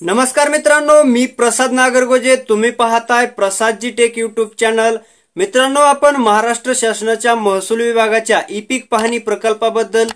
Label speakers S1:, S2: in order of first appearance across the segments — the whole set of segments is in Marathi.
S1: नमस्कार मित्रांनो, मी प्रसाद नागरगोजे. तुम्ही पाहताय प्रसादजी टेक यूट्यूब चॅनल. मित्रांनो, आपण महाराष्ट्र शासनाच्या महसूल विभागाच्या ई पीक पाहणी प्रकल्पाबद्दल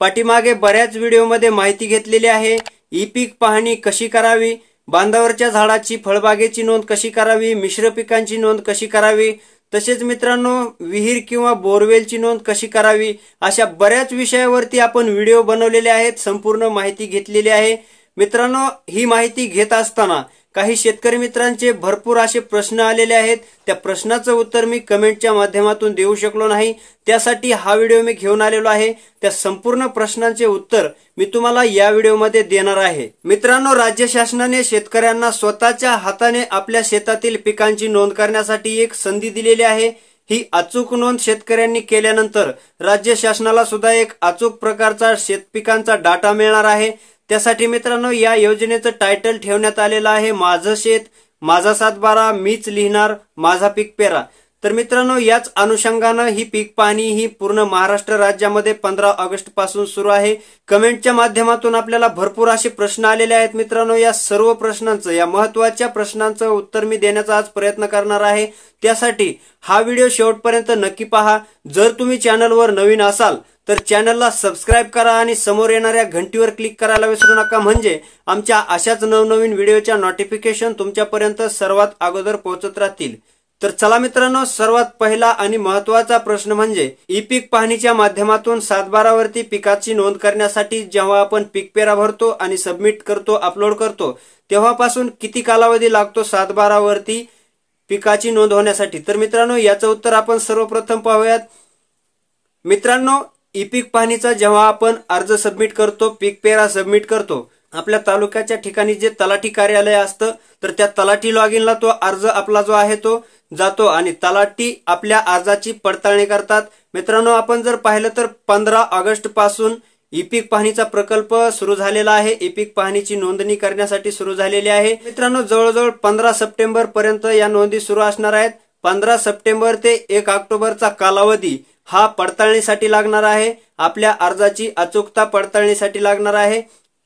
S1: पाठीमागे बऱ्याच व्हिडिओमध्ये माहिती घेतलेली आहे. ई पीक पाहणी कशी करावी, बांधावरच्या झाडाची फळबागेची नोंद कशी करावी, मिश्र पिकांची नोंद कशी करावी, तसेच मित्रांनो विहीर किंवा बोरवेलची नोंद कशी करावी, अशा बऱ्याच विषयावरती आपण व्हिडिओ बनवलेले आहेत. संपूर्ण माहिती घेतलेली आहे. मित्रांनो, ही माहिती घेत असताना काही शेतकरी मित्रांचे भरपूर असे प्रश्न आलेले आहेत. त्या प्रश्नाचं उत्तर मी कमेंटच्या माध्यमातून देऊ शकलो नाही. त्यासाठी हा व्हिडिओ मी घेऊन आलेलो आहे. त्या संपूर्ण प्रश्नांचे उत्तर मी तुम्हाला या व्हिडिओमध्ये देणार आहे. मित्रांनो, राज्य शासनाने शेतकऱ्यांना स्वतःच्या हाताने आपल्या शेतातील पिकांची नोंद करण्यासाठी एक संधी दिलेली आहे. ही अचूक नोंद शेतकऱ्यांनी केल्यानंतर राज्य शासनाला सुद्धा एक अचूक प्रकारचा शेतपिकांचा डाटा मिळणार आहे. त्यासाठी मित्रांनो, या योजनेचं टायटल ठेवण्यात आलेलं आहे माझं शेत, माझा सातबारा, मीच लिहिणार माझा पीक पेरा. तर मित्रांनो, याच अनुषंगानं ही पीक पाहणी ही पूर्ण महाराष्ट्र राज्यामध्ये 15 ऑगस्ट पासून सुरू आहे. कमेंटच्या माध्यमातून आपल्याला भरपूर असे प्रश्न आलेले आहेत. मित्रांनो, या सर्व प्रश्नांचं, या महत्वाच्या प्रश्नांचं उत्तर मी देण्याचा आज प्रयत्न करणार आहे. त्यासाठी हा व्हिडिओ शेवटपर्यंत नक्की पहा. जर तुम्ही चॅनलवर नवीन असाल तर चॅनलला सबस्क्राइब करा आणि समोर येणाऱ्या घंटीवर क्लिक करायला विसरू नका, म्हणजे आमच्या अशाच नवनवीन व्हिडिओच्या नोटिफिकेशन तुमच्यापर्यंत सर्वात अगोदर पोहोचत राहतील. तर चला मित्रांनो, सर्वात पहिला आणि महत्वाचा प्रश्न म्हणजे ई पीक पाहणीच्या माध्यमातून सातबारावरती पिकाची नोंद करण्यासाठी जेव्हा आपण पीक पेरा भरतो आणि सबमिट करतो, अपलोड करतो, तेव्हापासून किती कालावधी लागतो सातबारावरती पिकाची नोंद होण्यासाठी? तर मित्रांनो, याचं उत्तर आपण सर्वप्रथम पाहूयात. मित्रांनो, ई पीक पाहणीचा जेव्हा आपण अर्ज सबमिट करतो, पीक पेरा सबमिट करतो, आपल्या तालुक्याच्या ठिकाणी जे तलाठी कार्यालय असतं, तर त्या तलाठी लॉग इनला तो अर्ज आपला जो आहे तो जातो आणि तलाठी आपल्या अर्जाची पडताळणी करतात. मित्रांनो, आपण जर पाहिलं तर 15 ऑगस्ट पासून ई पीक पाहणीचा प्रकल्प सुरू झालेला आहे. ई पीक पाहणीची नोंदणी करण्यासाठी सुरू झालेली आहे. मित्रांनो, जवळजवळ 15 सप्टेंबर पर्यंत या नोंदी सुरू असणार आहेत. 15 सप्टेंबर ते 1 ऑक्टोबरचा कालावधी हा पडताळणीसाठी लागणार आहे. आपल्या अर्जाची अचूकता पडताळणीसाठी लागणार आहे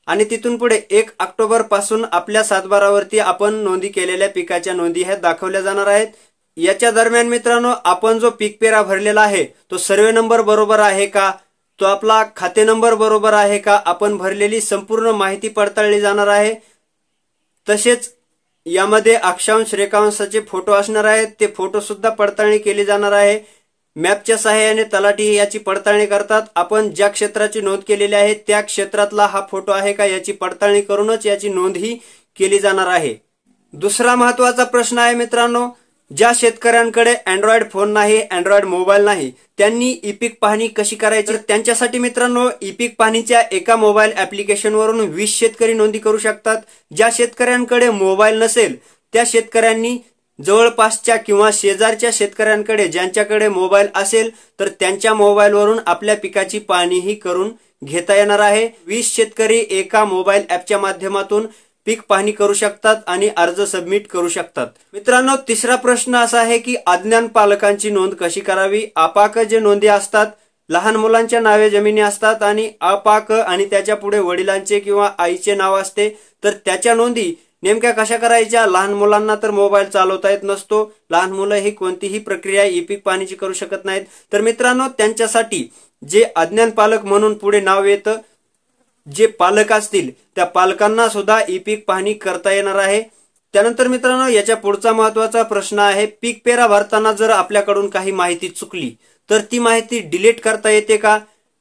S1: आणि तिथून पुढे 1 ऑक्टोबर पासून आपल्या सातबारावरती आपण नोंदी केलेल्या पिकाच्या नोंदी ह्या दाखवल्या जाणार आहेत. याच्या दरम्यान मित्रांनो, आपण जो पीक पेरा भरलेला आहे तो सर्वे नंबर बरोबर आहे का, तो आपला खाते नंबर बरोबर आहे का, आपण भरलेली संपूर्ण माहिती पडताळली जाणार आहे. तसेच यामध्ये अक्षांश रेखांशाचे फोटो असणार आहेत, ते फोटो सुद्धा पडताळणी केली जाणार आहे. मॅपच्या सहाय्याने तलाठी याची पडताळणी करतात. आपण ज्या क्षेत्राची नोंद केलेली आहे त्या क्षेत्रातला हा फोटो आहे का याची पडताळणी करूनच याची नोंद ही केली जाणार आहे. दुसरा महत्वाचा प्रश्न आहे मित्रांनो, ज्या शेतकऱ्यांकडे अँड्रॉइड फोन नाही, अँड्रॉइड मोबाईल नाही, त्यांनी ई पीक पाहणी कशी करायची? त्यांच्यासाठी मित्रांनो, ई पीक पाहणीच्या एका मोबाईल ऍप्लिकेशनवरून 20 शेतकरी नोंदी करू शकतात. ज्या शेतकऱ्यांकडे मोबाईल नसेल त्या शेतकऱ्यांनी जवळपासच्या किंवा शेजारच्या शेतकऱ्यांकडे ज्यांच्याकडे मोबाईल असेल तर त्यांच्या मोबाईलवरून आपल्या पिकाची पाहणी ही करून घेता येणार आहे. 20 शेतकरी एका मोबाईल ऍपच्या माध्यमातून पीक पाहणी करू शकतात आणि अर्ज सबमिट करू शकतात. मित्रांनो, तिसरा प्रश्न असा आहे की अज्ञान पालकांची नोंद कशी करावी? अपाक जे नोंदी असतात, लहान मुलांच्या नावे जमिनी असतात आणि अपाक आणि त्याच्या पुढे वडिलांचे किंवा आईचे नाव असते, तर त्याच्या नोंदी नेमक्या कशा करायच्या? लहान मुलांना तर मोबाईल चालवता येत नसतो, लहान मुलं ही कोणतीही प्रक्रिया ई पीक पाहणीची करू शकत नाहीत. तर मित्रांनो, त्यांच्यासाठी जे अज्ञान पालक म्हणून पुढे नाव येतं, जे पालक असतील त्या पालकांना सुद्धा ई पीक पाहणी करता येणार आहे. त्यानंतर मित्रांनो, याच्या पुढचा महत्वाचा प्रश्न आहे, पीक पेरा भरताना जर आपल्याकडून काही माहिती चुकली तर ती माहिती डिलीट करता येते का?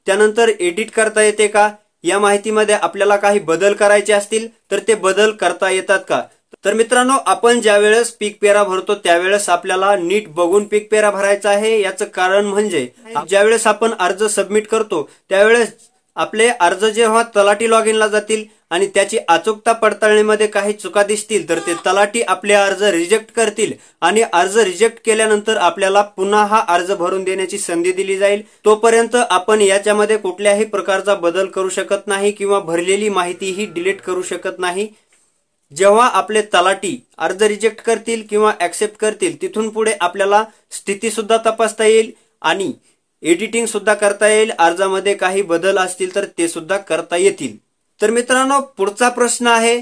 S1: त्यानंतर एडिट करता येते का? या माहितीमध्ये आपल्याला काही बदल करायचे असतील तर ते बदल करता येतात का? तर मित्रांनो, आपण ज्या वेळेस पीक पेरा भरतो त्यावेळेस आपल्याला नीट बघून पीक पेरा भरायचा आहे. याचं कारण म्हणजे ज्यावेळेस आपण अर्ज सबमिट करतो त्यावेळेस आपले अर्ज जेव्हा तलाठी लॉग इनला जातील आणि त्याची अचूकता पडताळणीमध्ये काही चुका दिसतील तर ते तलाठी आपले अर्ज रिजेक्ट करतील आणि अर्ज रिजेक्ट केल्यानंतर आपल्याला पुन्हा हा अर्ज भरून देण्याची संधी दिली जाईल. तोपर्यंत आपण याच्यामध्ये कुठल्याही प्रकारचा बदल करू शकत नाही किंवा भरलेली माहिती ही डिलीट करू शकत नाही. जेव्हा आपले तलाठी अर्ज रिजेक्ट करतील किंवा ऍक्सेप्ट करतील तिथून पुढे आपल्याला स्थिती सुद्धा तपासता येईल आणि एडिटिंग सुद्धा करता येईल. अर्जामध्ये काही बदल असतील तर ते सुद्धा करता येतील. तर मित्रांनो, पुढचा प्रश्न आहे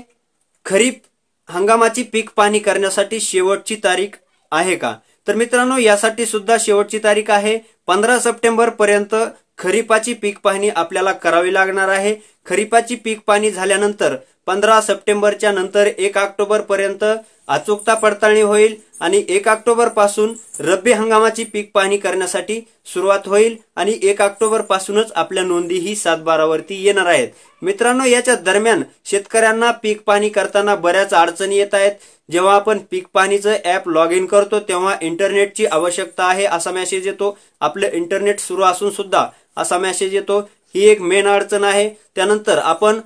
S1: खरीप हंगामाची पीक पाहणी करण्यासाठी शेवटची तारीख आहे का? तर मित्रांनो, यासाठी सुद्धा शेवटची तारीख आहे. 15 सप्टेंबर पर्यंत खरीपाची पीक पाहणी आपल्याला करावी लागणार आहे. खरीपाची पीक पाहणी झाल्यानंतर 15 सप्टेंबरच्या नंतर 1 ऑक्टोबर पर्यंत अचूकता पडताळणी होईल आणि 1 ऑक्टोबर पासून रब्बी हंगामाची पीक पाहणी करण्यासाठी सुरुवात होईल आणि 1 ऑक्टोबर पासूनच आपल्या नोंदी ही 7/12 वरती येणार आहेत. मित्रांनो, याच्या दरम्यान शेतकऱ्यांना पीक पाहणी करताना बऱ्याच अडचणी येत आहेत. जेव्हा आपण पीक पाहणीचं ऍप लॉग इन करतो तेव्हा इंटरनेटची आवश्यकता आहे असा मेसेज येतो. आपलं इंटरनेट सुरू असून सुद्धा असा मेसेज येतो. ही एक मेन अडचण आहे. त्यानंतर आपण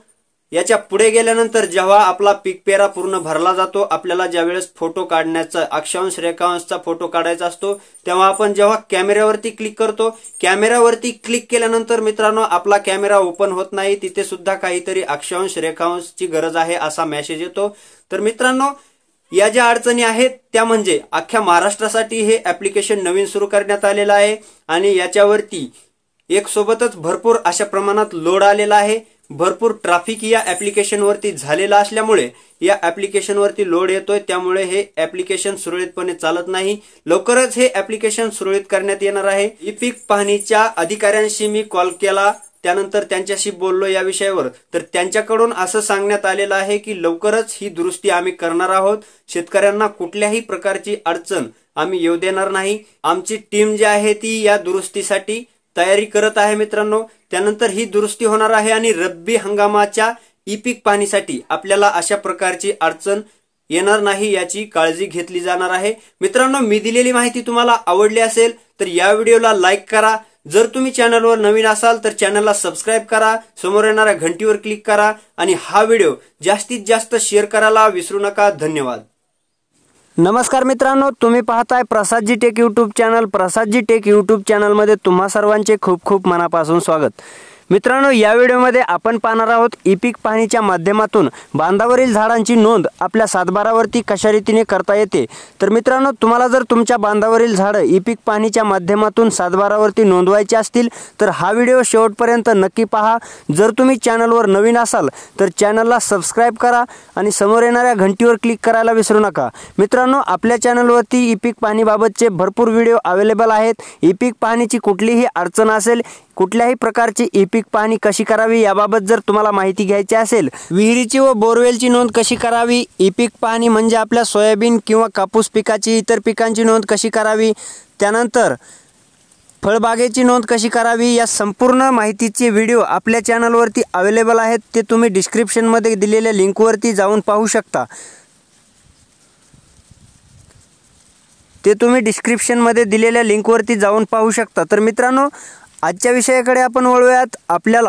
S1: याच्या पुढे गेल्यानंतर जेव्हा आपला पीक पेरा पूर्ण भरला जातो, आपल्याला ज्यावेळेस फोटो काढण्याचा अक्षांश रेखांशचा फोटो काढायचा असतो तेव्हा आपण जेव्हा कॅमेऱ्यावरती क्लिक करतो, कॅमेऱ्यावरती क्लिक केल्यानंतर मित्रांनो आपला कॅमेरा ओपन होत नाही. तिथे सुद्धा काहीतरी अक्षांश रेखांशची गरज आहे असा मेसेज येतो. तर मित्रांनो, या ज्या अडचणी आहेत त्या म्हणजे अख्ख्या महाराष्ट्रासाठी हे ऍप्लिकेशन नवीन सुरू करण्यात आलेलं आहे आणि याच्यावरती एक सोबतच भरपूर अशा प्रमाणात लोड आलेला आहे. भरपूर ट्रॅफिक या ऍप्लिकेशन वरती झालेला असल्यामुळे या ऍप्लिकेशन वरती लोड येतोय. त्यामुळे हे ऍप्लिकेशन सुरळीतपणे चालत नाही. लवकरच हे ऍप्लिकेशन सुरळीत करण्यात येणार आहे. ई पीक पाहणीच्या अधिकाऱ्यांशी मी कॉल केला, त्यानंतर त्यांच्याशी बोललो या विषयावर. तर त्यांच्याकडून असं सांगण्यात आलेलं आहे की लवकरच ही दुरुस्ती आम्ही करणार आहोत. शेतकऱ्यांना कुठल्याही प्रकारची अडचण आम्ही येऊ देणार नाही. आमची टीम जी आहे ती या दुरुस्तीसाठी तयारी करत आहे मित्रांनो. त्यानंतर ही दुरुस्ती होणार आहे आणि रब्बी हंगामाच्या ई पीक पाहणीसाठी आपल्याला अशा प्रकारची अडचण येणार नाही याची काळजी घेतली जाणार आहे. मित्रांनो, मी दिलेली माहिती तुम्हाला आवडली असेल तर या व्हिडिओला लाईक करा. जर तुम्ही चॅनलवर नवीन असाल तर चॅनलला सबस्क्राईब करा, समोर येणाऱ्या घंटीवर क्लिक करा आणि हा व्हिडिओ जास्तीत जास्त शेअर करायला विसरू नका. धन्यवाद. नमस्कार मित्रांनो, तुम्ही पाहताय प्रसादजी take YouTube channel. प्रसादजी take YouTube चॅनलमध्ये तुम्हा सर्वांचे खूप खूप मनापासून स्वागत. मित्रांनो, या व्हिडिओमध्ये आपण पाहणार आहोत ई पीक पाहणीच्या माध्यमातून बांधावरील झाडांची नोंद आपल्या 7/12 वरती कशा रीतीने करता येते. तर मित्रांनो, तुम्हाला जर तुमच्या बांधावरील झाडं ई पीक पाहणीच्या माध्यमातून 7/12 वरती नोंदवायची असतील तर हा व्हिडिओ शेवटपर्यंत नक्की पहा. जर तुम्ही चॅनलवर नवीन असाल तर चॅनलला सबस्क्राईब करा आणि समोर येणाऱ्या घंटीवर क्लिक करायला विसरू नका. मित्रांनो, आपल्या चॅनलवरती ई पीक पाहणीबाबतचे भरपूर व्हिडिओ अवेलेबल आहेत. ई पीक पाहणीची कुठलीही अडचण असेल, कुठल्याही प्रकारची ई पीक पाहणी कशी करावी याबाबत जर तुम्हाला माहिती घ्यायची असेल, विहिरीची व बोरवेलची नोंद कशी करावी, ई पीक पाहणी म्हणजे आपल्या सोयाबीन किंवा कापूस पिकाची इतर पिकांची नोंद कशी करावी, त्यानंतर फळबागेची नोंद कशी करावी, या संपूर्ण माहितीचे व्हिडिओ आपल्या चॅनलवरती अवेलेबल आहेत. ते तुम्ही डिस्क्रिप्शनमध्ये दिलेल्या लिंकवरती जाऊन पाहू शकता. तर मित्रांनो, आजच्या विषयाकडे आपण वळूयात. आपल्याला